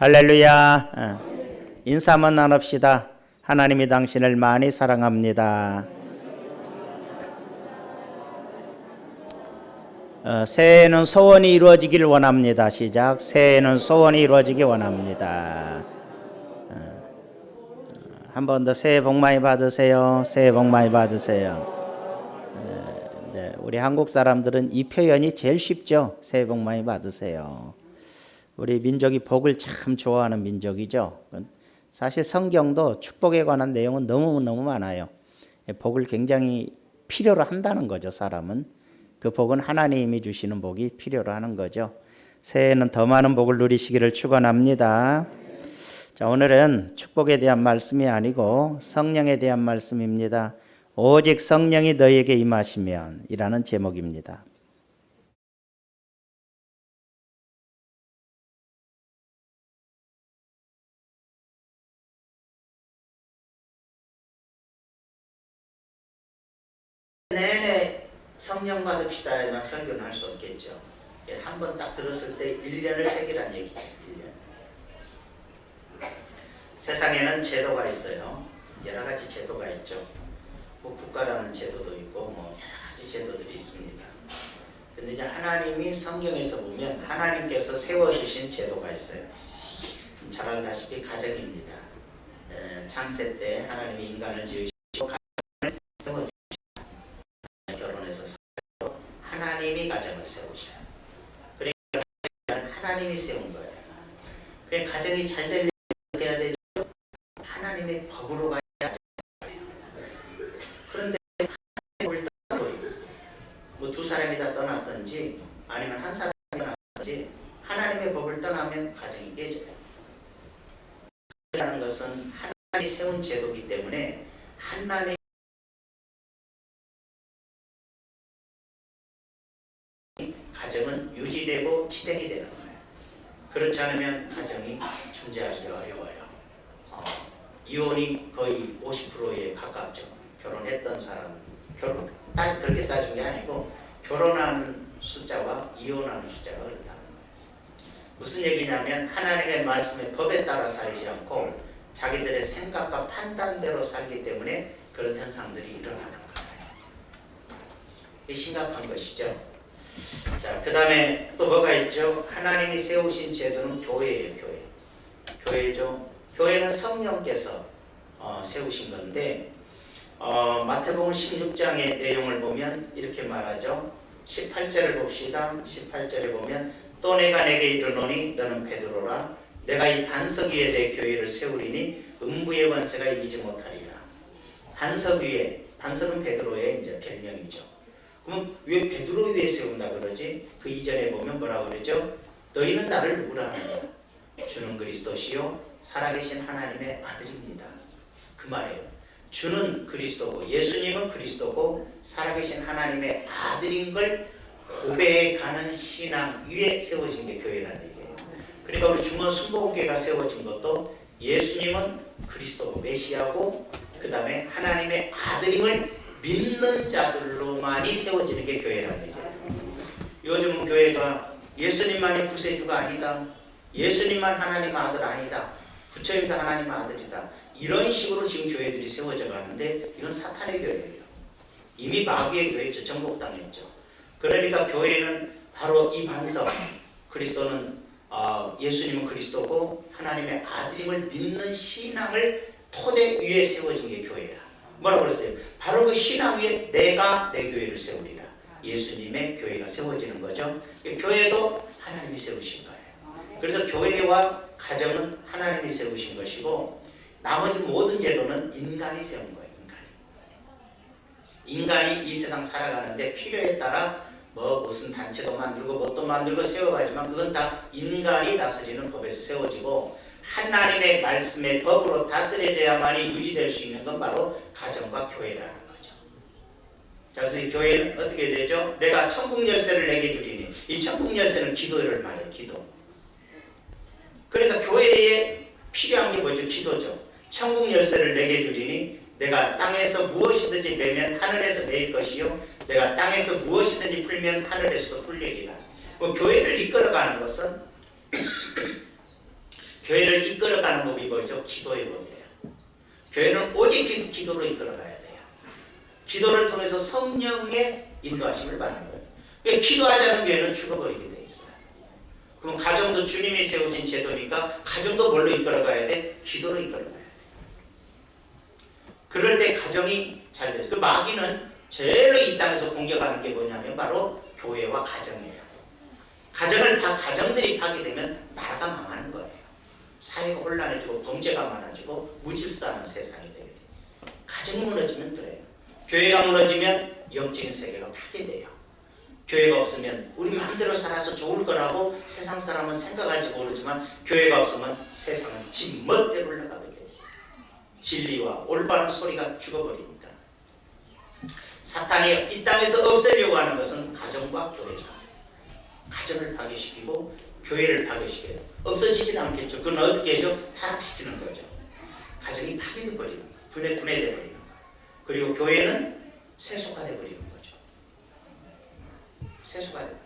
할렐루야. 인사 한번 나눕시다. 하나님이 당신을 많이 사랑합니다. 새해에는 소원이 이루어지길 원합니다. 시작. 새해에는 소원이 이루어지길 원합니다. 한 번 더 새해 복 많이 받으세요. 새해 복 많이 받으세요. 이제 우리 한국 사람들은 이 표현이 제일 쉽죠. 새해 복 많이 받으세요. 우리 민족이 복을 참 좋아하는 민족이죠. 사실 성경도 축복에 관한 내용은 너무너무 많아요. 복을 굉장히 필요로 한다는 거죠. 사람은. 그 복은 하나님이 주시는 복이 필요로 하는 거죠. 새해에는 더 많은 복을 누리시기를 축원합니다. 자, 오늘은 축복에 대한 말씀이 아니고 성령에 대한 말씀입니다. 오직 성령이 너희에게 임하시면 이라는 제목입니다. 내내 성령 받읍시다에만 설교는 할 수 없겠죠. 한 번 딱 들었을 때 1년을 새기란 얘기죠. 1년. 세상에는 제도가 있어요. 여러 가지 제도가 있죠. 뭐 국가라는 제도도 있고 뭐 여러 가지 제도들이 있습니다. 근데 이제 하나님이 성경에서 보면 하나님께서 세워주신 제도가 있어요. 잘 알다시피 가정입니다. 창세 때 하나님이 인간을 지으시고 가정을 세워주시고 결혼해서 하나님이 가정을 세우셔요. 그러니까 하나님이 세운 거예요. 그러니까 가정이 잘 되려면 어떻게 해야 되죠? 하나님의 법으로 가야 돼요. 그런데 하나님의 법을 떠나고 뭐 두 사람이 다 떠났든지 아니면 한 사람이 떠났든지 하나님의 법을 떠나면 가정이 깨져요. 라는 것은 하나님이 세운 제도이기 때문에 하나님 가정은 유지되고 지탱이 되는 거예요. 그렇지 않으면 가정이 존재하기 어려워요. 이혼이 거의 50%에 가깝죠. 결혼했던 사람, 그렇게 따진 게 아니고 결혼하는 숫자와 이혼하는 숫자가 그렇다는 거예요. 무슨 얘기냐면 하나님의 말씀의 법에 따라 살지 않고 자기들의 생각과 판단대로 살기 때문에 그런 현상들이 일어나는 거예요. 이게 심각한 것이죠. 자, 그 다음에 또 뭐가 있죠? 하나님이 세우신 제도는 교회예요. 교회죠. 교회는 성령께서 세우신 건데 마태복음 16장의 내용을 보면 이렇게 말하죠. 18절을 봅시다. 18절에 보면 또 내가 내게 이르노니 너는 베드로라 내가 이 반석 위에 내 교회를 세우리니 음부의 권세가 이기지 못하리라. 반석 위에, 반석은 베드로의 이제 별명이죠. 그럼 왜 베드로 위에 세운다 그러지? 그 이전에 보면 뭐라고 그러죠? 너희는 나를 누구라 하느냐? 주는 그리스도시요 살아계신 하나님의 아들입니다. 그 말이에요. 주는 그리스도고 예수님은 그리스도고 살아계신 하나님의 아들인 걸 고백하는 신앙 위에 세워진 게 교회라는 얘기예요. 그러니까 우리 중원 순복음교회가 세워진 것도 예수님은 그리스도고 메시아고 그 다음에 하나님의 아들임을 믿는 자들로만이 세워지는 게 교회라는 얘기예요. 요즘 교회가 예수님만이 구세주가 아니다. 예수님만 하나님 아들 아니다. 부처님도 하나님 아들이다. 이런 식으로 지금 교회들이 세워져 가는데 이건 사탄의 교회예요. 이미 마귀의 교회죠. 정복당했죠. 그러니까 교회는 바로 이 반석, 그리스도는 예수님은 그리스도고 하나님의 아들임을 믿는 신앙을 토대 위에 세워진 게 교회라. 뭐라고 그랬어요? 바로 그 신앙 위에 내가 내 교회를 세우리라. 예수님의 교회가 세워지는 거죠. 교회도 하나님이 세우신 거예요. 그래서 교회와 가정은 하나님이 세우신 것이고 나머지 모든 제도는 인간이 세운 거예요. 인간이 이 세상 살아가는데 필요에 따라 무슨 단체도 만들고 뭣도 만들고 세워가지만 그건 다 인간이 다스리는 법에서 세워지고 하나님의 말씀의 법으로 다스려져야만이 유지될 수 있는 건 바로 가정과 교회라는 거죠. 자, 그래서 이 교회는 어떻게 되죠? 내가 천국 열쇠를 내게 주리니 이 천국 열쇠는 기도를 말해요. 기도. 그러니까 교회에 필요한 게 뭐죠? 기도죠. 천국 열쇠를 내게 주리니 내가 땅에서 무엇이든지 매면 하늘에서 매일 것이요 내가 땅에서 무엇이든지 풀면 하늘에서도 풀리리라. 교회를 이끌어가는 것은 교회를 이끌어가는 법이 뭐죠? 기도의 법이에요. 교회는 오직 기도로 이끌어가야 돼요. 기도를 통해서 성령의 인도하심을 받는 거예요. 그러니까 기도하지 않은 교회는 죽어버리게 돼 있어요. 그럼 가정도 주님이 세우신 제도니까 가정도 뭘로 이끌어가야 돼? 기도로 이끌어가야 돼. 그럴 때 가정이 잘 되죠. 그 마귀는 제일로 이 땅에서 공격하는 게 뭐냐면 바로 교회와 가정이에요. 가정들이 파괴되면 나라가 망하는 거예요. 사회가 혼란해지고 범죄가 많아지고 무질서한 세상이 되게 돼요. 가정이 무너지면 그래요. 교회가 무너지면 영적인 세계가 파괴돼요. 교회가 없으면 우리 마음대로 살아서 좋을 거라고 세상 사람은 생각할지 모르지만 교회가 없으면 세상은 지 멋대로 흘러가게 되죠. 진리와 올바른 소리가 죽어버리니까. 사탄이 이 땅에서 없애려고 하는 것은 가정과 교회다. 가정을 파괴시키고 교회를 파괴시켜요. 없어지지는 않겠죠. 그건 어떻게 해죠? 타락시키는 거죠. 가정이 파괴돼 버리는 거예요. 분해돼 버리는 거예요. 그리고 교회는 세속화돼 버리는 거죠. 세속화돼 버려요.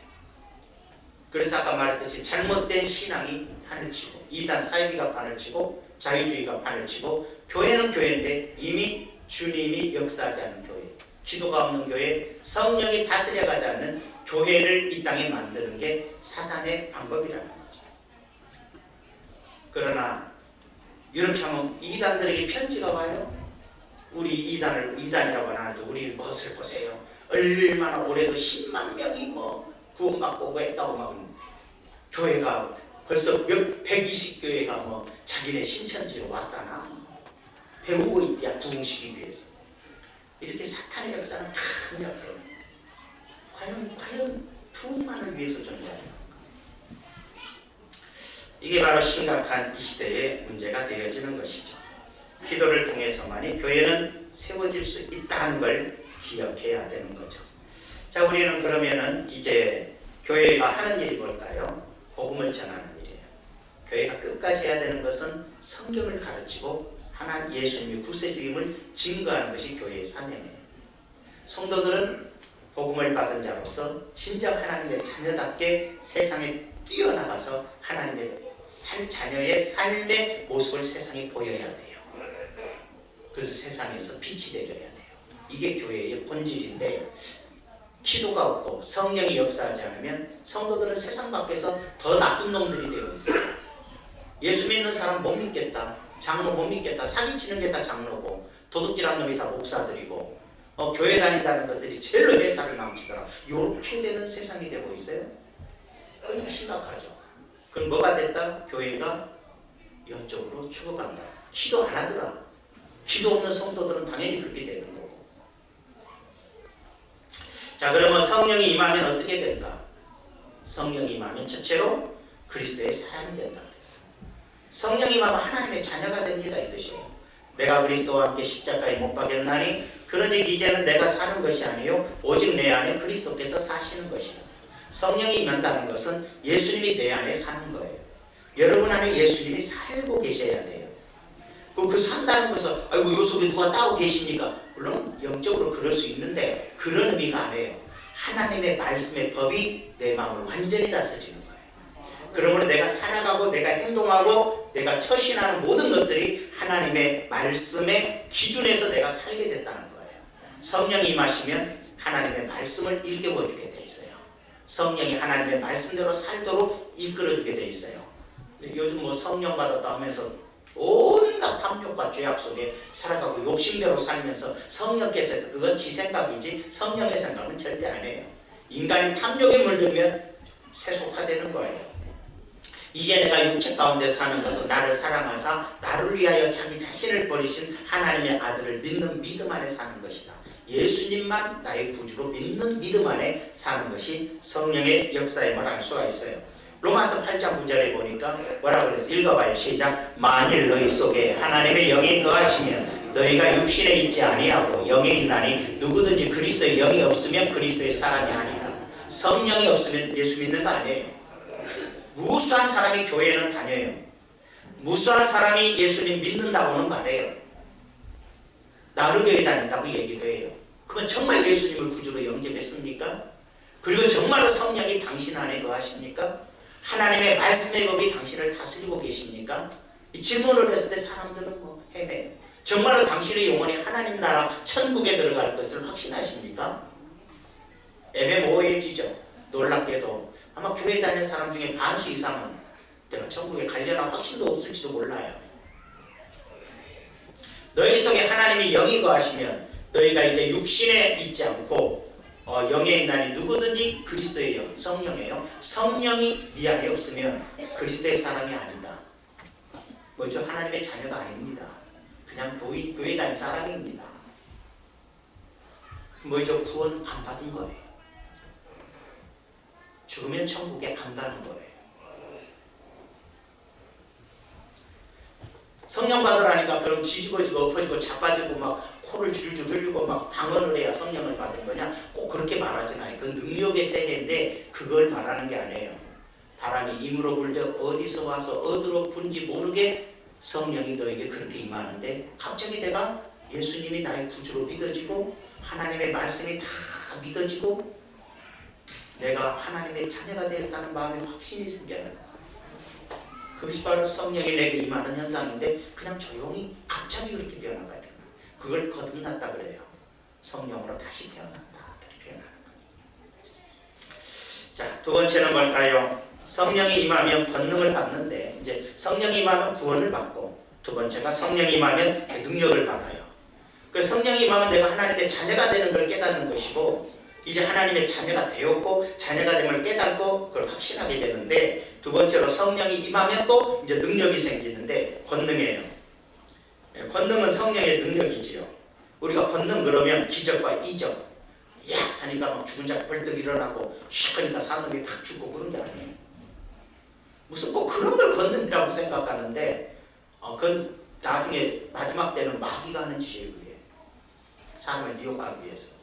그래서 아까 말했듯이 잘못된 신앙이 판을 치고 이단 사이비가 판을 치고 자유주의가 판을 치고 교회는 교회인데 이미 주님이 역사하지 않은 교회, 기도가 없는 교회, 성령이 다스려가지 않는 교회를 이 땅에 만드는 게 사단의 방법이라는 거죠. 그러나 이렇게 하면 이단들에게 편지가 와요. 우리 이단이라고 안 하죠. 우리 멋을 보세요. 얼마나 올해도 10만 명이 구원받고 했다고 막 교회가 벌써 120교회가 자기네 신천지로 왔다나 배우고 있대야 부흥시키기 위해서. 이렇게 사탄의 역사는 강력해요. 과연 부흥만을 위해서 존재하는 건가? 이게 바로 심각한 이 시대의 문제가 되어지는 것이죠. 기도를 통해서만이 교회는 세워질 수 있다는 걸 기억해야 되는 거죠. 자, 우리는 그러면은 이제 교회가 하는 일이 뭘까요? 복음을 전하는 일이에요. 교회가 끝까지 해야 되는 것은 성경을 가르치고 하나님 예수님의 구세주임을 증거하는 것이 교회의 사명이에요. 성도들은 복음을 받은 자로서 진정 하나님의 자녀답게 세상에 뛰어나가서 하나님의 자녀의 삶의 모습을 세상에 보여야 돼요. 그래서 세상에서 빛이 되어야 돼요. 이게 교회의 본질인데 기도가 없고 성령이 역사하지 않으면 성도들은 세상 밖에서 더 나쁜 놈들이 되어 있어요. 예수 믿는 사람 못 믿겠다. 장로 못 믿겠다. 사기치는 게 다 장로고 도둑질한 놈이 다 목사들이고 교회 다닌다는 것들이 제일로 회사를 망치더라. 이렇게 되는 세상이 되고 있어요. 그럼 심각하죠. 그럼 뭐가 됐다? 교회가 영적으로 죽어간다. 기도 안 하더라. 기도 없는 성도들은 당연히 그렇게 되는 거고. 자, 그러면 성령이 임하면 어떻게 될까? 성령이 임하면 첫째로 그리스도의 사람이 된다 그랬어요. 성령이 임하면 하나님의 자녀가 됩니다 이 뜻이에요. 내가 그리스도와 함께 십자가에 못 박였나니 그러즉 이제는 내가 사는 것이 아니요 오직 내 안에 그리스도께서 사시는 것이다. 성령이 임한다는 것은 예수님이 내 안에 사는 거예요. 여러분 안에 예수님이 살고 계셔야 돼요. 그 산다는 것은 아이고 요 속에 누가 따고 계십니까? 물론 영적으로 그럴 수 있는데 그런 의미가 아니에요. 하나님의 말씀의 법이 내 마음을 완전히 다스리는 거예요. 그러므로 내가 살아가고 내가 행동하고 내가 처신하는 모든 것들이 하나님의 말씀의 기준에서 내가 살게 됐다는 거예요. 성령이 임하시면 하나님의 말씀을 일깨워주게 돼 있어요. 성령이 하나님의 말씀대로 살도록 이끌어주게 돼 있어요. 요즘 성령 받았다 하면서 온갖 탐욕과 죄악 속에 살아가고 욕심대로 살면서 성령께서 그건 지 생각이지 성령의 생각은 절대 아니에요. 인간이 탐욕에 물들면 세속화되는 거예요. 이제 내가 육체 가운데 사는 것은 나를 사랑하사 나를 위하여 자기 자신을 버리신 하나님의 아들을 믿는 믿음 안에 사는 것이다. 예수님만 나의 구주로 믿는 믿음 안에 사는 것이 성령의 역사임을 알 수가 있어요. 로마서 8장 9절에 보니까 뭐라 그랬어? 읽어봐요. 시작. 만일 너희 속에 하나님의 영이 거하시면 너희가 육신에 있지 아니하고 영에 있나니 누구든지 그리스도의 영이 없으면 그리스도의 사람이 아니다. 성령이 없으면 예수 믿는 거 아니에요. 무수한 사람이 교회는 다녀요. 무수한 사람이 예수님 믿는다고는 말해요. 나를 교회 다닌다고 얘기도 해요. 그건 정말 예수님을 구주로 영접했습니까? 그리고 정말로 성령이 당신 안에 거하십니까? 하나님의 말씀의 법이 당신을 다스리고 계십니까? 이 질문을 했을 때 사람들은 뭐 헤매요. 정말로 당신의 영혼이 하나님 나라 천국에 들어갈 것을 확신하십니까? 애매모호해지죠. 놀랍게도 아마 교회 다니는 사람 중에 반수 이상은 내가 천국에 가려나 확신도 없을지도 몰라요. 너희 속에 하나님이 영이 거하시면 너희가 이제 육신에 있지 않고 영에 있나니 누구든지 그리스도의 영, 성령이에요. 성령이 네 안에 없으면 그리스도의 사람이 아니다. 뭐죠? 하나님의 자녀가 아닙니다. 그냥 교회 다니는 사람입니다. 뭐죠? 구원 안 받은 거예요. 죽으면 천국에 안 가는 거예요. 성령 받으라니까 그럼 뒤집어지고 엎어지고 자빠지고 막 코를 줄줄 흘리고 막 방언을 해야 성령을 받은 거냐? 꼭 그렇게 말하진 않아요. 그 능력의 세례인데 그걸 말하는 게 아니에요. 바람이 임으로 불되 어디서 와서 어디로 분지 모르게 성령이 너에게 그렇게 임하는데 갑자기 내가 예수님이 나의 구주로 믿어지고 하나님의 말씀이 다 믿어지고 내가 하나님의 자녀가 되었다는 마음의 확신이 생겨나는 거예요. 그것이 바로 성령이 내게 임하는 현상인데 그냥 조용히 갑자기 그렇게 변화가 돼요. 그걸 거듭났다 그래요. 성령으로 다시 태어난다 이렇게 표현하는 거예요. 자, 두 번째는 뭘까요? 성령이 임하면 권능을 받는데 이제 성령이 임하면 구원을 받고 두 번째가 성령이 임하면 능력을 받아요. 그 성령이 임하면 내가 하나님의 자녀가 되는 걸 깨닫는 것이고 이제 하나님의 자녀가 되었고 자녀가 됨을 깨닫고 그걸 확신하게 되는데 두 번째로 성령이 임하면 또 이제 능력이 생기는데 권능이에요. 권능은 성령의 능력이지요. 우리가 권능 그러면 기적과 이적 야 하니까 막 죽은 자 벌떡 일어나고 슉 하니까 사람이 팍 죽고 그런 게 아니에요. 무슨 꼭 그런 걸 권능이라고 생각하는데 그건 나중에 마지막 때는 마귀가 하는 짓이에요. 그게 사람을 미혹하기 위해서.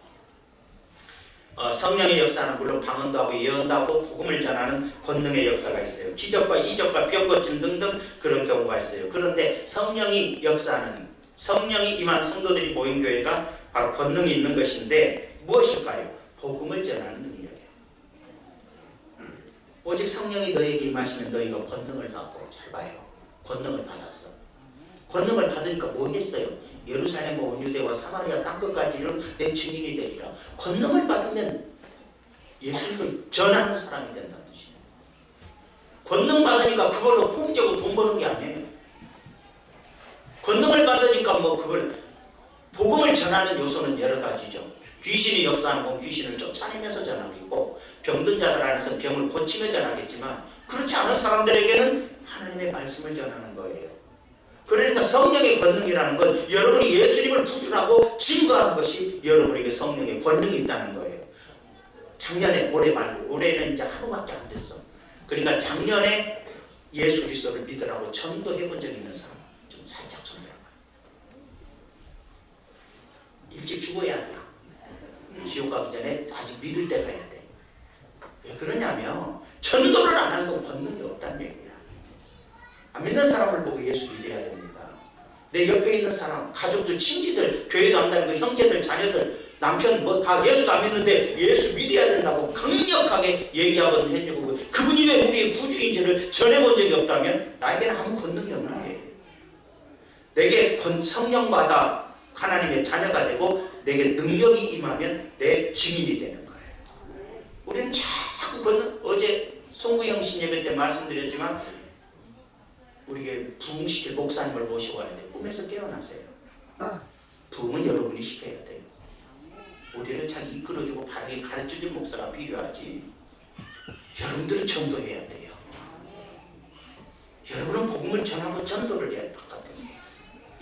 성령의 역사는 물론 방언도 하고 예언도 하고 복음을 전하는 권능의 역사가 있어요. 기적과 이적과 병 고침 등등 그런 경우가 있어요. 그런데 성령이 역사는 성령이 임한 성도들이 모인 교회가 바로 권능이 있는 것인데 무엇일까요? 복음을 전하는 능력이에요. 오직 성령이 너에게 임하시면 너희가 권능을 받고 잘 봐요. 권능을 받았어. 권능을 받으니까 뭐 했어요? 예루살렘과 온 유대와 사마리아 땅끝까지 이르러 내 증인이 되리라. 권능을 받으면 예수님을 전하는 사람이 된다는 뜻이에요. 권능 받으니까 그걸로 폼되고 돈 버는 게 아니에요. 권능을 받으니까 뭐 그걸 복음을 전하는 요소는 여러 가지죠. 귀신이 역사하는 건 귀신을 쫓아내면서 전하겠고 병든 자들 안에서 병을 고치며 전하겠지만 그렇지 않은 사람들에게는 하나님의 말씀을 전하는 거예요. 그러니까 성령의 권능이라는 건 여러분이 예수님을 구주라고 증거하는 것이 여러분에게 성령의 권능이 있다는 거예요. 작년에 올해 말고 올해는 이제 하루밖에 안 됐어. 그러니까 작년에 예수 그리스도를 믿으라고 전도해 본 적 있는 사람 좀 살짝 손 들어봐요. 일찍 죽어야 돼. 지옥 가기 전에 아직 믿을 때 가야 돼. 왜 그러냐면 전도를 안 하는 건 권능이 없다는 얘기야. 안 믿는 사람을 보고 예수 믿어야 됩니다. 내 옆에 있는 사람, 가족들, 친지들, 교회도 안 다니고 형제들, 자녀들, 남편 뭐 다 예수도 안 믿는데 예수 믿어야 된다고 강력하게 얘기하거든 해주고 그분이 왜 우리의 구주인지를 전해본 적이 없다면 나에게는 아무 권능이 없는 거예요. 내게 성령받아 하나님의 자녀가 되고 내게 능력이 임하면 내 증인이 되는 거예요. 우리는 자꾸 권능, 어제 송구영 씨 예배 때 말씀드렸지만 우리에게 부흥시킬 목사님을 모시고 와야 돼. 꿈에서 깨어나세요. 부흥은 여러분이 시켜야 돼요. 우리를 잘 이끌어주고 바르게 가르쳐줄 목사가 필요하지. 여러분들은 전도해야 돼요. 여러분은 복음을 전하고 전도를 해야 될 것 같아서.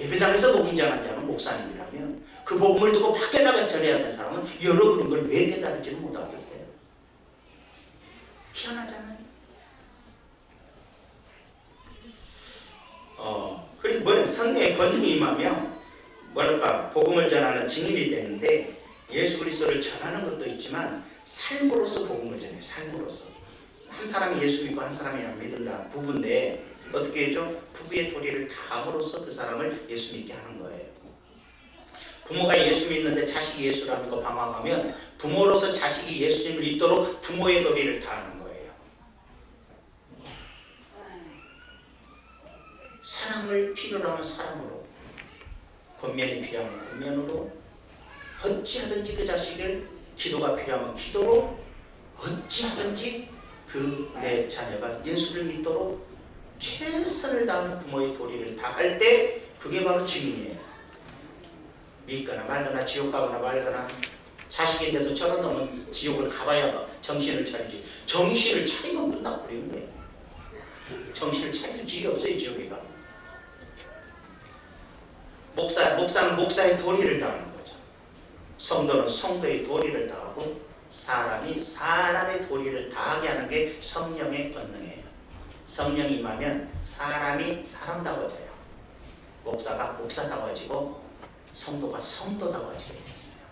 예배당에서 복음 전하는 자는 목사님이라면 그 복음을 두고 밖에다가 전해야 하는 사람은 여러분이 이걸 왜 깨달을지는 못하겠어요. 희한하잖아요. 그리고 뭐냐, 성령의 권능이 임하면 뭐랄까 복음을 전하는 증인이 되는데 예수 그리스도를 전하는 것도 있지만 삶으로서 복음을 전해요. 삶으로서 한 사람이 예수 믿고 한 사람이 안 믿는다 부부인데 어떻게 해죠? 부부의 도리를 다함으로써 그 사람을 예수 믿게 하는 거예요. 부모가 예수 믿는데 자식이 예수를 안 믿고 방황하면 부모로서 자식이 예수님을 믿도록 부모의 도리를 다하는 거예요. 사랑을 필요로 하면 사랑으로, 권면이 필요하면 권면으로, 어찌하든지 그 자식을, 기도가 필요하면 기도로, 어찌하든지 그 내 자녀가 예수를 믿도록 최선을 다하는 부모의 도리를 다할 때 그게 바로 증인이에요. 믿거나 말거나 지옥 가거나 말거나, 자식인데도 저런 놈은 지옥을 가봐야 정신을 차리지. 정신을 차리면 끝나버리는 거예요. 정신을 차릴 길이 없어요. 지옥에 가면. 목사는 목사의 도리를 다하는 거죠. 성도는 성도의 도리를 다하고, 사람이 사람의 도리를 다하게 하는 게 성령의 권능이에요. 성령이 임하면 사람이 사람다워져요. 목사가 목사다워지고 성도가 성도다워지게 되어 있어요.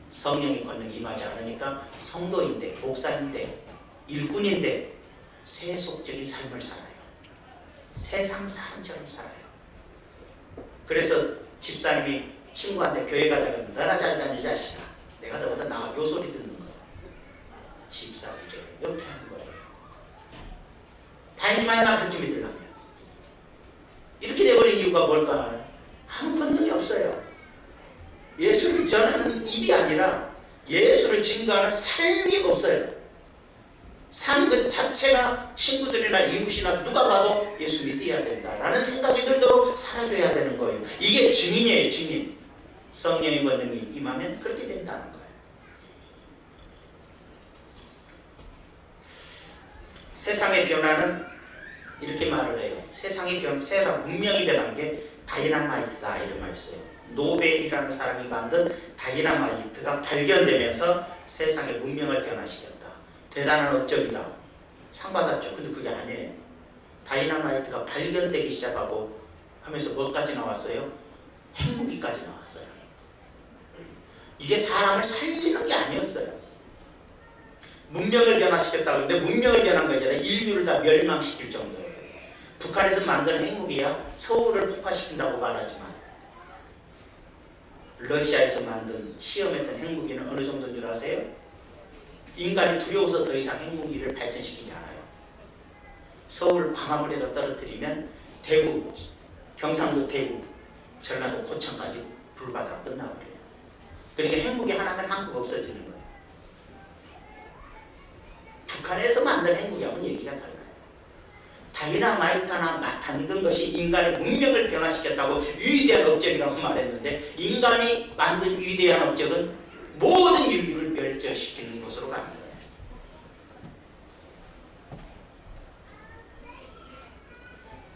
성령의 권능이 임하지 않으니까 성도인데, 목사인데, 일꾼인데 세속적인 삶을 살아요. 세상 사람처럼 살아요. 그래서 집사님이 친구한테 교회 가자 그러면 너나 잘 다니 자식아, 내가 너보다 나아, 요 소리 듣는 거예요. 집사이죠. 이렇게 하는 거예요. 다니지 말마 그렇게 믿으려면. 이렇게 돼버린 이유가 뭘까? 아무 권능이 없어요. 예수를 전하는 입이 아니라 예수를 증거하는 삶이 없어요. 삶 그 자체가 친구들이나 이웃이나 누가 봐도 예수 믿어야 된다라는 생각이 들도록 살아줘야 되는 거예요. 이게 증인이에요. 증인. 성령의 권능이 임하면 그렇게 된다는 거예요. 세상의 변화는 이렇게 말을 해요. 세상 문명이 변한 게 다이나마이트다 이런 말을 써요. 노벨이라는 사람이 만든 다이나마이트가 발견되면서 세상의 문명을 변화시켰다. 대단한 업적이다. 상 받았죠. 근데 그게 아니에요. 다이나마이트가 발견되기 시작하고 하면서 뭐까지 나왔어요? 핵무기까지 나왔어요. 이게 사람을 살리는 게 아니었어요. 문명을 변화시켰다고 하는데 문명을 변한 게 아니라 인류를 다 멸망시킬 정도예요. 북한에서 만든 핵무기야 서울을 폭파시킨다고 말하지만 러시아에서 만든 시험했던 핵무기는 어느 정도인 줄 아세요? 인간이 두려워서 더 이상 핵무기를 발전시키지 않아요. 서울 광화문에다 떨어뜨리면 대구, 경상도 대구, 전라도 고창까지 불바다 끝나버려요. 그러니까 핵무기 하나면 한국 없어지는 거예요. 북한에서 만든 핵무기하고는 얘기가 달라요. 다이나마이트 하나 만든 것이 인간의 문명을 변화시켰다고 위대한 업적이라고 말했는데, 인간이 만든 위대한 업적은 모든 인류를 멸절시키는 것으로 갑니다.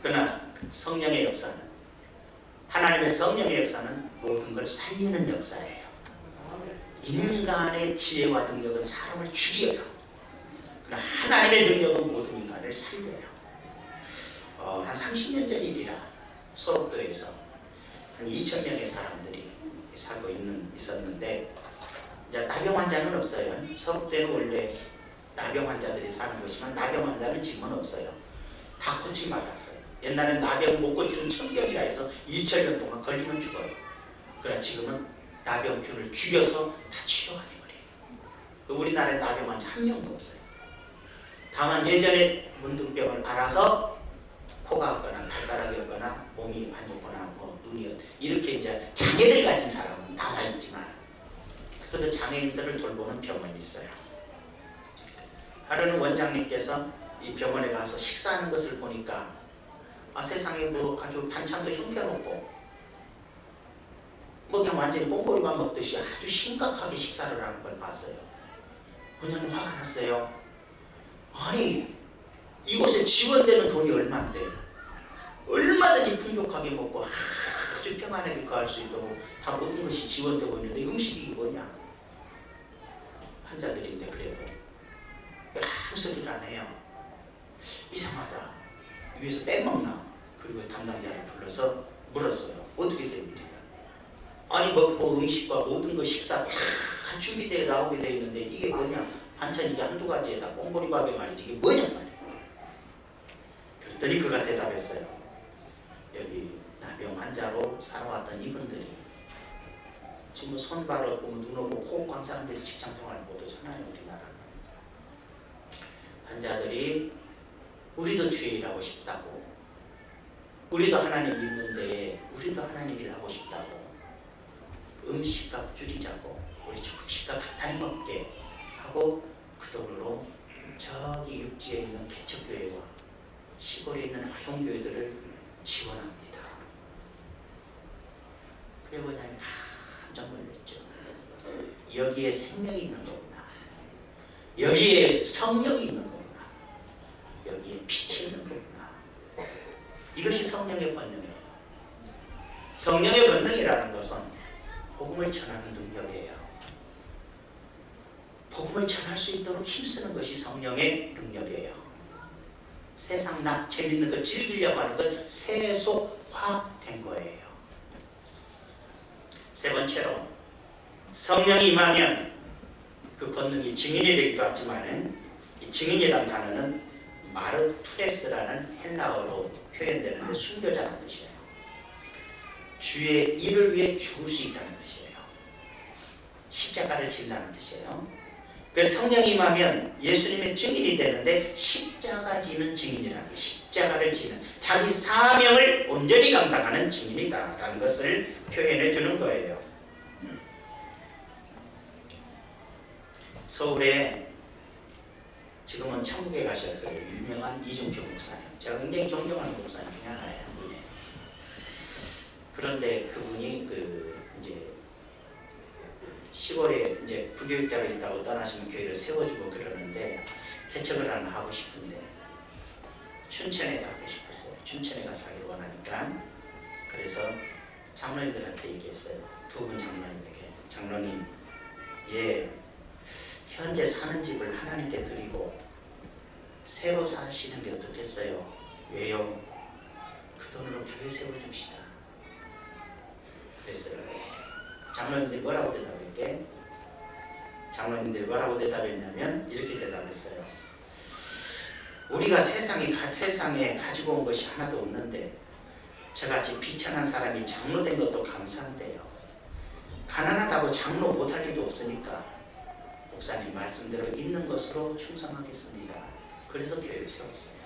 그러나 성령의 역사는, 하나님의 성령의 역사는 모든 걸 살리는 역사예요. 인간의 지혜와 능력은 사람을 죽여요. 그러나 하나님의 능력은 모든 인간을 살려요. 한 30년 전 일이라 소록도에서 한 2,000명의 사람들이 살고 있었는데, 이제 나병 환자는 없어요. 소록도에는 원래 나병 환자들이 사는 곳이지만 나병 환자는 지금은 없어요. 다 고침받았어요. 옛날엔 나병 못 고치는 천병이라 해서 2,000년 동안 걸리면 죽어요. 그러나 지금은 나병균을 죽여서 다 치료가 돼버려요. 우리나라에 나병 환자 한 명도 없어요. 다만 예전에 문둥병을 알아서 코가 없거나 발가락이 없거나 몸이 안 좋거나 뭐 눈이 이렇게 이제 장애를 가진 사람은 남아있지만, 그래서 그 장애인들을 돌보는 병원이 있어요. 하루는 원장님께서 이 병원에 가서 식사하는 것을 보니까 세상에 뭐 아주 반찬도 형편없고 뭐 그냥 완전히 꽁보리밥 먹듯이 아주 심각하게 식사를 하는 걸 봤어요. 원장님 화가 났어요. 아니 이곳에 지원되는 돈이 얼마인데 얼마든지 풍족하게 먹고 아주 평안하게 거할 수 있도록 다 모든 것이 지원되고 있는데 음식이 뭐냐? 환자들인데 그래도 아무 소리를 안 해요. 이상하다. 위에서 빼먹나? 그리고 담당자를 불러서 물었어요. 어떻게 된 일이야? 아니 먹고 음식과 모든 거 식사 다 준비되어 나오게 되어 있는데 이게 뭐냐? 반찬 이게 한두 가지에다 꽁보리밥에 말이지 이게 뭐냐 말이야. 그랬더니 그가 대답했어요. 여기 나병 환자로 살아왔던 이분들이 지금 손발 없고 눈 없고 호흡 한 사람들이 직장생활을 못 하잖아요. 우리나라는. 환자들이 우리도 주일하고 싶다고 우리도 하나님 믿는데 우리도 하나님 일 하고 싶다고 음식값 줄이자고 우리 조금씩값 간단히 먹게 하고 그 돈으로 저기 육지에 있는 개척교회와 시골에 있는 활용교회들을 지원합니다. 그래 보자면 깜짝 놀랐죠. 여기에 생명이 있는 거구나. 여기에 성령이 있는 거구나. 여기에 빛이 있는 거구나. 이것이 성령의 권능이에요. 성령의 권능이라는 것은 복음을 전하는 능력이에요. 복음을 전할 수 있도록 힘쓰는 것이 성령의 능력이에요. 세상 재밌는 거 즐기려고 하는 것 세속화된 거예요. 세 번째로 성령이 임하면 그 권능이 증인이 되기도 하지만 이 증인이라는 단어는 마르투레스라는 헬라어로 표현되는데 순교자라는 뜻이에요. 주의 일을 위해 죽을 수 있다는 뜻이에요. 십자가를 진다는 뜻이에요. 그래서 성령이 임하면 예수님의 증인이 되는데 십자가 지는 증인이라는 게 십자가를 지는 자기 사명을 온전히 감당하는 증인이다라는 것을 표현해 주는 거예요. 서울에 지금은 천국에 가셨어요. 유명한 이중표 목사님. 제가 굉장히 존경하는 목사님 중에 하나예요. 그런데 그분이 이제 시골에 이제 부교육자가 있다고 떠나시면 교회를 세워주고 그러는데 개척을 하나 하고 싶은데 춘천에 가고 싶었어요. 춘천에 가서 하기를 원하니까. 그래서 장로님들한테 얘기했어요. 두 분 장로님에게. 장로님, 현재 사는 집을 하나님께 드리고 새로 사시는 게 어떻겠어요? 왜요? 그 돈으로 교회 세워줍시다. 그랬어요. 장로님들이 뭐라고 대답했게? 장로님들이 뭐라고 대답했냐면 이렇게 대답했어요. 우리가 세상에 가지고 온 것이 하나도 없는데 저같이 비천한 사람이 장로 된 것도 감사한데요. 가난하다고 장로 못할 일도 없으니까 목사님 말씀대로 있는 것으로 충성하겠습니다. 그래서 교회를 세웠어요.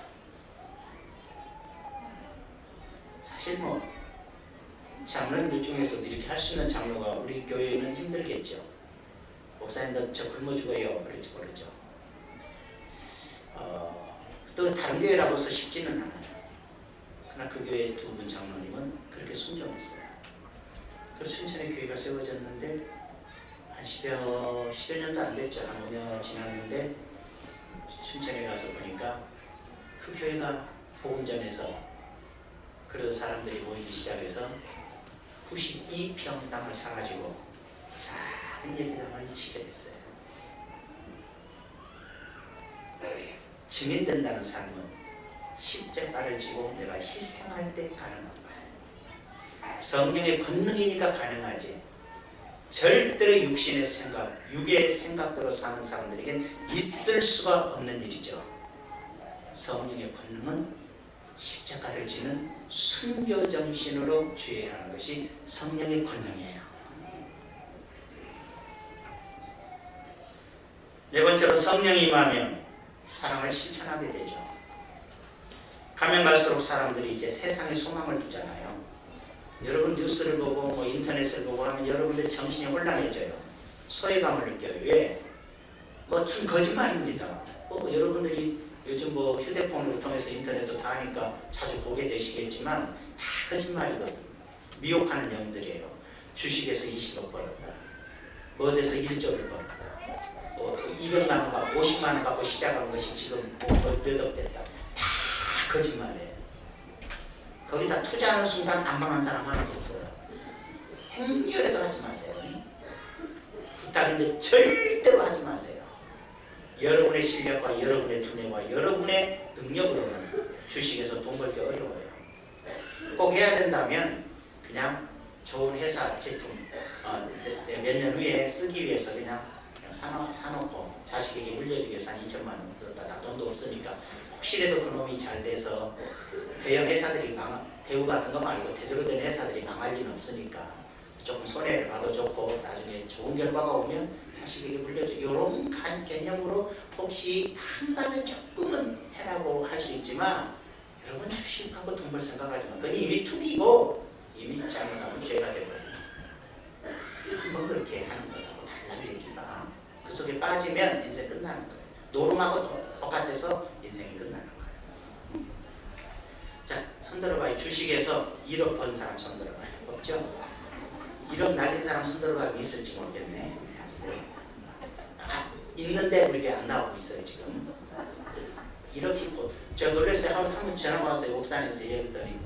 사실 장로님들 중에서도 이렇게 할 수 있는 장로가 우리 교회는 힘들겠죠. 목사님도 저 굶어 죽어요. 그럴지 모르죠. 또 다른 교회라고 해서 쉽지는 않아요. 그러나 그 교회 두 분 장로님은 그렇게 순종했어요. 그래서 춘천에 교회가 세워졌는데 한 10여 년도 안 됐죠. 한 5년 지났는데 춘천에 가서 보니까 그 교회가 복음전에서 그래도 사람들이 모이기 시작해서 92평 땅을 사가지고 작은 예배당을 치게 됐어요. 증인된다는 삶은 십자가를 지고 내가 희생할 때 가능한 거예요. 성령의 권능이니까 가능하지. 절대로 육신의 생각, 육의 생각대로 사는 사람들에겐 있을 수가 없는 일이죠. 성령의 권능은 십자가를 지는 순교 정신으로 주의하는 것이 성령의 권능이에요. 네 번째로 성령이 임하면 사랑을 실천하게 되죠. 가면 갈수록 사람들이 이제 세상에 소망을 두잖아요. 여러분 뉴스를 보고 인터넷을 보고 하면 여러분들의 정신이 혼란해져요. 소외감을 느껴요. 왜? 좀 거짓말입니다. 여러분들이 요즘 휴대폰을 통해서 인터넷도 다 하니까 자주 보게 되시겠지만 다 거짓말이거든. 미혹하는 영들이에요. 주식에서 20억 벌었다. 어디서 1조를 벌었다. 200만 원 갖고 50만 원 갖고 시작한 것이 지금 몇억 됐다. 다 거짓말이에요. 거기다 투자하는 순간 안 망한 사람 하나도 없어요. 행여라도 하지 마세요. 부탁인데 절대로 하지 마세요. 여러분의 실력과 여러분의 두뇌와 여러분의 능력으로는 주식에서 돈 벌기 어려워요. 꼭 해야 된다면 그냥 좋은 회사 제품 몇 년 후에 쓰기 위해서 그냥 사놓고 자식에게 물려주기 위해서 한 2천만 원 다 돈도 없으니까 혹시라도 그놈이 잘 돼서 대형 회사들이 대우 같은 거 말고 대조로 된 회사들이 망할 리는 없으니까 조금 손해를 봐도 좋고 나중에 좋은 결과가 오면 자식에게 물려주고 이런 개념으로 혹시 한다면 조금은 해라고 할 수 있지만 여러분 주식하고 돈 벌 생각하지 마. 그건 이미 투기고 이미 잘못하면 죄가 되거든요. 뭐 그렇게 하는 것하고 달라는 얘기가 그 속에 빠지면 인생 끝나는 거예요. 노름하고 똑같아서 인생이 끝나는 거예요. 자, 손들어봐요. 주식에서 1억 번 사람 손들어봐요. 없죠? 1억 날린 사람 손들어봐요. 있을지 모르겠네. 네. 있는데 우리게 안 나오고 있어요 지금. 1억씩 제가 놀랐어요. 한번 전화 왔어요. 목사님에서 얘기했더니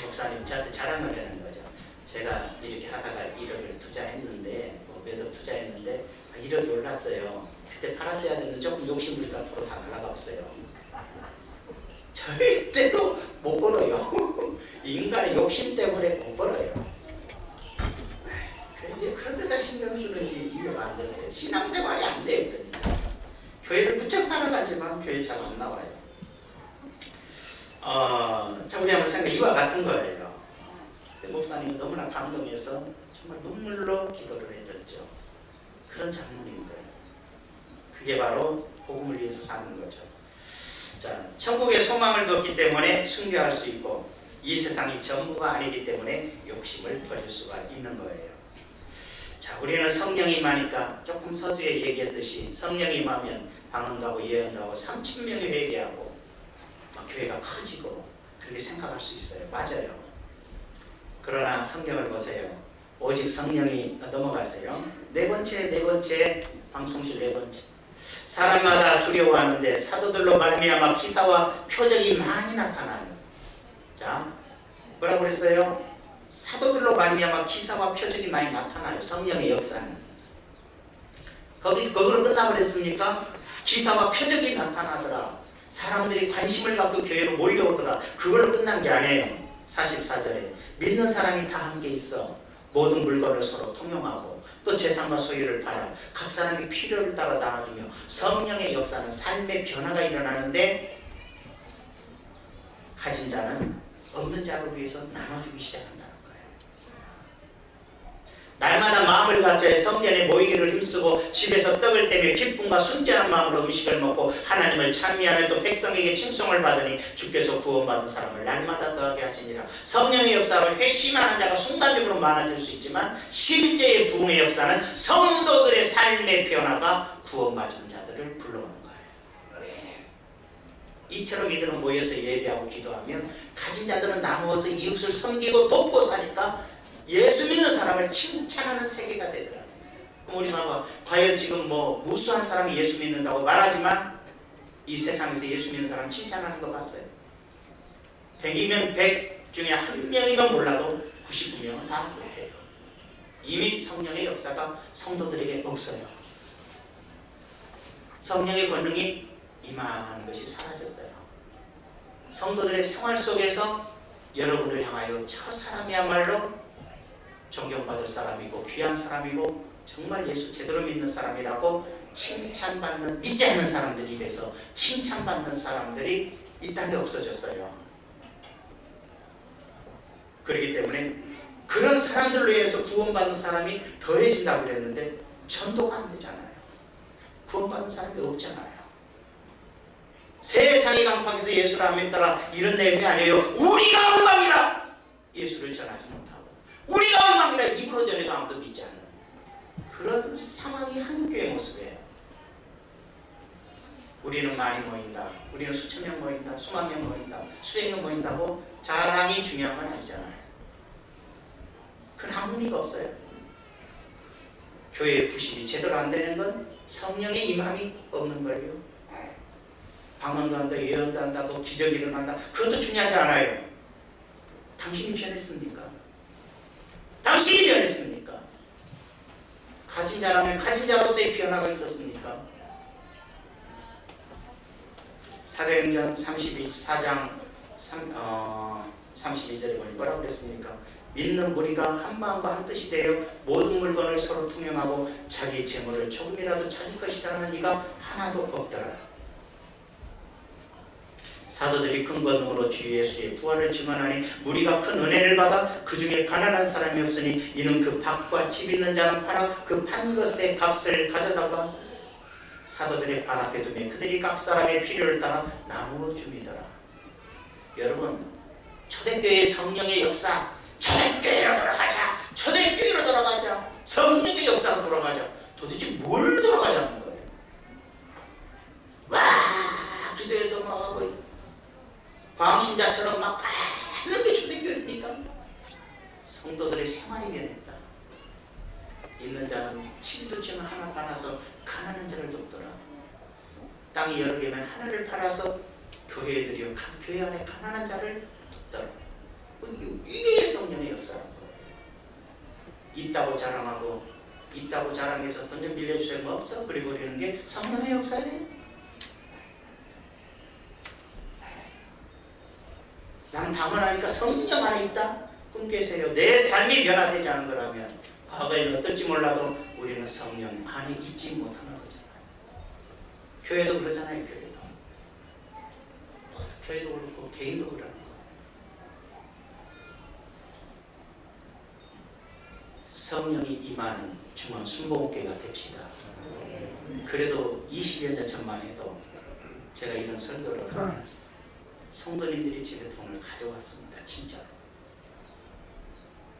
목사님 저한테 자랑을 거죠. 제가 이렇게 하다가 1억을 투자했는데 매도 투자했는데 1억이 올랐어요. 그때 팔았어야 되는데 조금 욕심부리다 도로 다 날아가 없어요. 절대로 못 벌어요. 인간의 욕심 때문에 못 벌어요. 그런 데다 신경 쓰는지 이해가 안 됐어요. 신앙생활이 안 돼요. 그러니까. 교회를 무척 살아가지만 교회 잘 안 나와요. 자, 우리 한번 생각 이와 같은 거예요. 목사님이 너무나 감동해서 정말 눈물로 기도를 해줬죠. 그런 장로님들. 그게 바로 복음을 위해서 사는 거죠. 자, 천국의 소망을 뒀기 때문에 순교할 수 있고 이 세상이 전부가 아니기 때문에 욕심을 버릴 수가 있는 거예요. 자, 우리는 성령이 임하니까 조금 서두에 얘기했듯이 성령이 임하면 방언도 하고 예언도 하고 3,000명이 회개하고 막 교회가 커지고 그렇게 생각할 수 있어요. 맞아요. 그러나 성경을 보세요. 오직 성령이 넘어가세요. 네 번째 방송실 네 번째. 사람마다 두려워하는데 사도들로 말미암아 기사와 표적이 많이 나타나는. 자, 뭐라고 그랬어요? 사도들로 말미암아 기사와 표적이 많이 나타나요. 성령의 역사는. 거기로 끝나버렸습니까? 기사와 표적이 나타나더라. 사람들이 관심을 갖고 교회로 몰려오더라. 그걸로 끝난 게 아니에요. 44절에 믿는 사람이 다 함께 있어 모든 물건을 서로 통용하고 또 재산과 소유를 팔아 각 사람이 필요를 따라 나눠주며 성령의 역사는 삶의 변화가 일어나는데 가진 자는 없는 자를 위해서 나눠주기 시작한다는 거예요. 날마다 마음을 갖춰 성전에 모이기를 힘쓰고 집에서 떡을 떼며 기쁨과 순전한 마음으로 음식을 먹고 하나님을 찬미하며 또 백성에게 칭송을 받으니 주께서 구원받은 사람을 날마다 더하게 하시니라. 성령의 역사로 회심하는 자가 순간적으로 많아질 수 있지만 실제의 부흥의 역사는 성도들의 삶의 변화가 구원받은 자들을 불러오는 거예요. 이처럼 이들은 모여서 예배하고 기도하면 가진 자들은 나누어서 이웃을 섬기고 돕고 사니까 예수 믿는 사람을 칭찬하는 세계가 되더라고요. 그럼 우리 봐봐. 과연 지금 뭐 무수한 사람이 예수 믿는다고 말하지만 이 세상에서 예수 믿는 사람 칭찬하는 거 봤어요? 100이면 100 중에 한 명이면 몰라도 99명은 다 못해요. 이미 성령의 역사가 성도들에게 없어요. 성령의 권능이 임하는 것이 사라졌어요. 성도들의 생활 속에서 여러분을 향하여 저 사람이야말로 존경받을 사람이고 귀한 사람이고 정말 예수 제대로 믿는 사람이라고 칭찬받는, 믿지 않는 사람들 입에서 칭찬받는 사람들이 이 땅에 없어졌어요. 그렇기 때문에 그런 사람들로 인해서 구원받는 사람이 더해진다고 그랬는데 전도가 안 되잖아요. 구원받는 사람이 없잖아요. 세상이 강팍해서 예수를 안 믿더라 이런 내용이 아니에요. 우리가 엉망이라 예수를 전하지 못하고 우리가 엉망이라 입으로 전해도 아무도 믿지 않는 그런 상황이 한국교회 모습이에요. 우리는 많이 모인다, 우리는 수천 명 모인다, 수만 명 모인다, 수백 명 모인다고 자랑이 중요한 건 아니잖아요. 그건 아무 의미가 없어요. 교회의 부실이 제대로 안 되는 건 성령의 임함이 없는 걸요. 방언도 한다, 예언도 한다, 뭐 기적이 일어난다, 그것도 중요하지 않아요. 당신이 변했습니까? 당신이 변했습니까? 가진 자라면 가진 자로서의 변화가 있었습니까? 사도행전 32장 32절에 보니 뭐라고 그랬습니까? 믿는 무리가 한 마음과 한 뜻이 되어 모든 물건을 서로 통용하고 자기 재물을 조금이라도 찾을 것이라는 이가 하나도 없더라. 사도들이 큰 권능으로 주 예수의 부활을 증언하니 무리가 큰 은혜를 받아 그 중에 가난한 사람이 없으니 이는 그 밭과 집 있는 자는 팔아 그 판 것의 값을 가져다가 사도들의 발 앞에 두며 그들이 각 사람의 필요를 따라 나누어 줍니더라. 여러분, 초대교회의 성령의 역사, 초대교회로 돌아가자, 초대교회로 돌아가자, 성령의 역사로 돌아가자. 도대체 뭘 돌아가자는 거예요? 와, 기도해서 막 광신자처럼 막 하는 게 초대교회입니까? 성도들의 생활이 변했다. 있는 자는 침두증을 하나 팔아서 가난한 자를 돕더라. 땅이 여러 개면 하늘을 팔아서 교회에 들여 교회 안에 가난한 자를 돕더라. 이게 성령의 역사라는 거예요. 있다고 자랑하고 있다고 자랑해서 돈 좀 빌려주세요 뭐 없어 그래버리는 게 성령의 역사예요. 난 당연하니까 성령 안에 있다. 꿈 깨세요. 내 삶이 변화되지 않은 거라면 과거에는 어떨지 몰라도 우리는 성령 안에 있지 못하는 거잖아요. 교회도 그러잖아요. 교회도 그렇고 개인도 그러는 거예요. 성령이 임하는 중앙 순복음교회가 됩시다. 그래도 20여 년 전만 해도 제가 이런 설교를 하면 성도님들이 집에 돈을 가져왔습니다. 진짜로.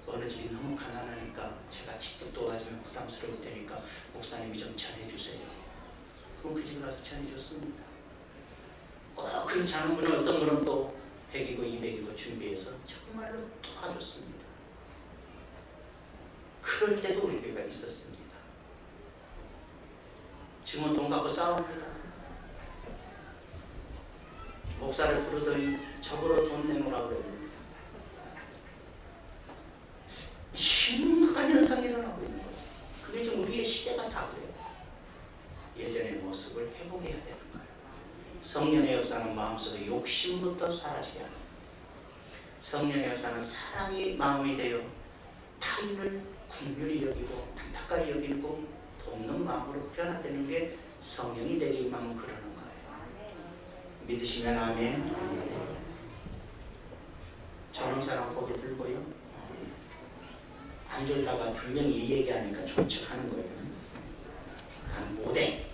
어느 집이 너무 가난하니까 제가 직접 도와주면 부담스러울 테니까 목사님이 좀 전해주세요. 그럼 그 집에 가서 전해줬습니다. 꼭 그렇지 않은 분은 어떤 분은 또 100이고 200이고 준비해서 정말로 도와줬습니다. 그럴 때도 우리 교회가 있었습니다. 지금은 돈 갖고 싸웁니다. 목사를 부르더니 저보러 돈 내놓으라고 그럽니다. 심각한 현상이 일어나고 있는 거죠. 그게 지금 우리의 시대가 다 그래요. 예전의 모습을 회복해야 되는 거예요. 성령의 역사는 마음속에 욕심부터 사라지게 하는 거예요. 성령의 역사는 사랑이 마음이 되어 타인을 긍휼히 여기고 안타까이 여기고 돕는 마음으로 변화되는 게 성령이 내게 임하면 그러는 거예요. 믿으시면 아멘. 저런 사람 고개 들고요. 안 졸다가 분명히 이 얘기하니까 좋은 척 하는 거예요. 난 모대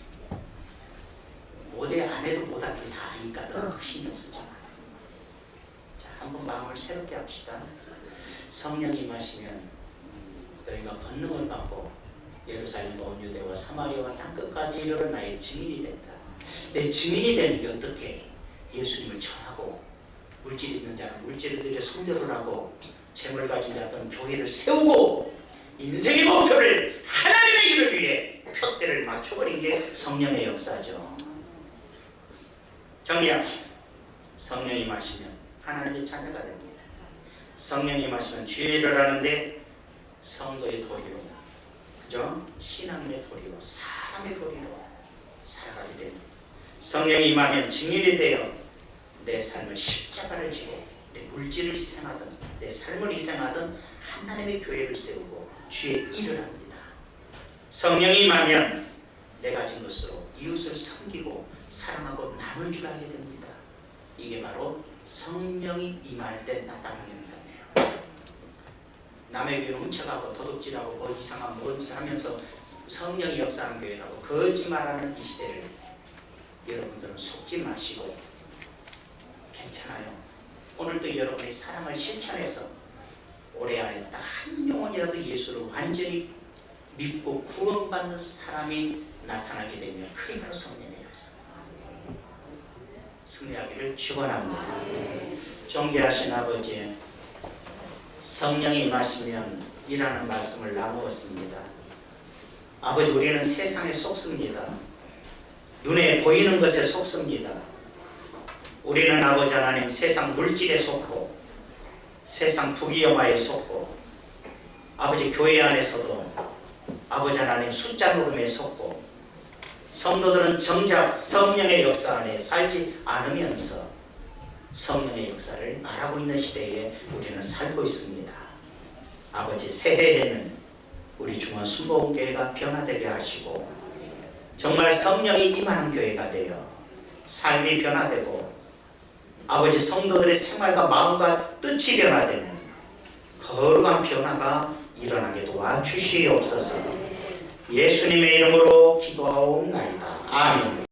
안 해도 모다들 다 아니까 너 신경 쓰지 마. 자, 한번 마음을 새롭게 합시다. 성령이 임하시면 너희가 권능을 받고 예루살렘과 온 유대와 사마리아와 땅끝까지 이르러 나의 증인이 된다. 내 증인이 되는 게 어떻게? 예수님을 전하고 물질 있는 자는 물질을 들여 선교를 하고 재물 가진 자들은 교회를 세우고 인생의 목표를 하나님의 일을 위해 표대를 맞춰버린 게 성령의 역사죠. 정리합시다. 성령이 임하시면 하나님의 자녀가 됩니다. 성령이 임하시면 주의 일을 하는데 성도의 도리로, 그죠? 신앙인의 도리로, 사람의 도리로 살아가게 됩니다. 성령이 임하면 증인이 되어 내 삶을 십자가를 지고 내 물질을 희생하든 내 삶을 희생하든 하나님의 교회를 세우고 주의 일을 합니다. 성령이 임하면 내 가진 것으로 이웃을 섬기고 사랑하고 나눌 줄 알게 됩니다. 이게 바로 성령이 임할 때 나타나는 현상이에요. 남의 교회를 훔쳐가고 도둑질하고 뭐 이상한 뭔지 하면서 성령이 역사하는 교회라고 거짓말하는 이 시대를 여러분들은 속지 마시고 괜찮아요. 오늘도 여러분의 사랑을 실천해서 올해 안에 딱 한 영혼이라도 예수를 완전히 믿고 구원받는 사람이 나타나게 되면 그게 바로 성령의 역사입니다. 승리하기를 축원합니다. 존귀하신 아버지, 성령이 임하시면 이라는 말씀을 나누었습니다. 아버지, 우리는 세상에 속습니다. 눈에 보이는 것에 속습니다. 우리는 아버지 하나님 세상 물질에 속고 세상 부귀영화에 속고 아버지 교회 안에서도 아버지 하나님 숫자 노름에 속고 성도들은 정작 성령의 역사 안에 살지 않으면서 성령의 역사를 말하고 있는 시대에 우리는 살고 있습니다. 아버지, 새해에는 우리 중원 순복음교회가 변화되게 하시고 정말 성령이 임하는 교회가 되어 삶이 변화되고 아버지 성도들의 생활과 마음과 뜻이 변화되는 거룩한 변화가 일어나게 도와주시옵소서. 예수님의 이름으로 기도하옵나이다. 아멘.